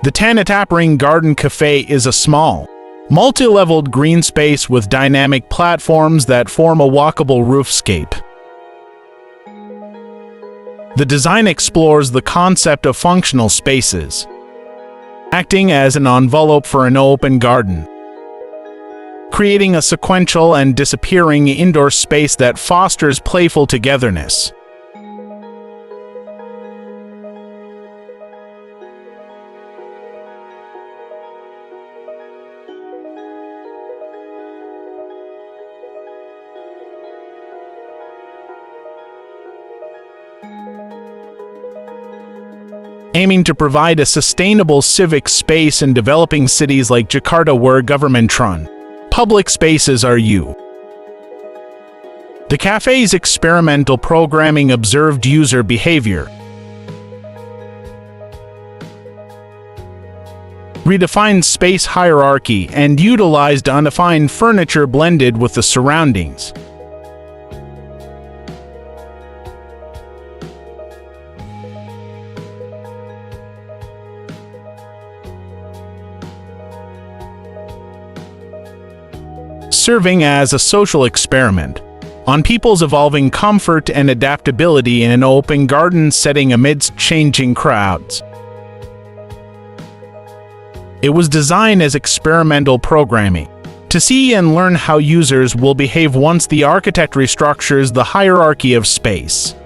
The Tanatap Ring Garden Café is a small, multi-leveled green space with dynamic platforms that form a walkable roofscape. The design explores the concept of functional spaces, acting as an envelope for an open garden, creating a sequential and disappearing indoor space that fosters playful togetherness. Aiming to provide a sustainable civic space in developing cities like Jakarta where government-run public spaces are used. The cafe's experimental programming observed user behavior, redefined space hierarchy, and utilized undefined furniture blended with the surroundings. Serving as a social experiment on people's evolving comfort and adaptability in an open garden setting amidst changing crowds. It was designed as experimental programming to see and learn how users will behave once the architect restructures the hierarchy of space.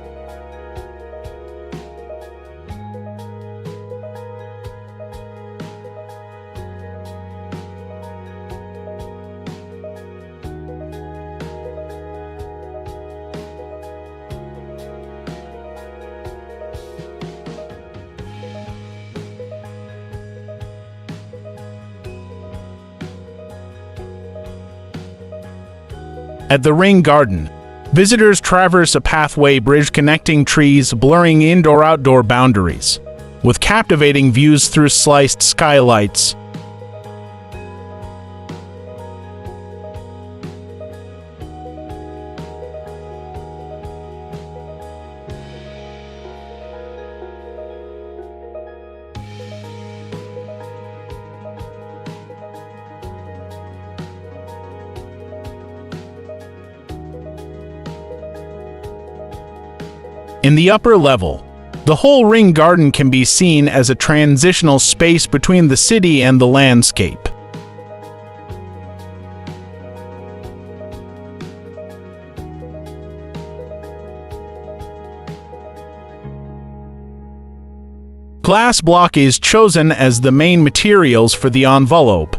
At the Ring Garden, visitors traverse a pathway bridge connecting trees, blurring indoor-outdoor boundaries, with captivating views through sliced skylights. In the upper level, the whole Ring Garden can be seen as a transitional space between the city and the landscape. Glass block is chosen as the main materials for the envelope,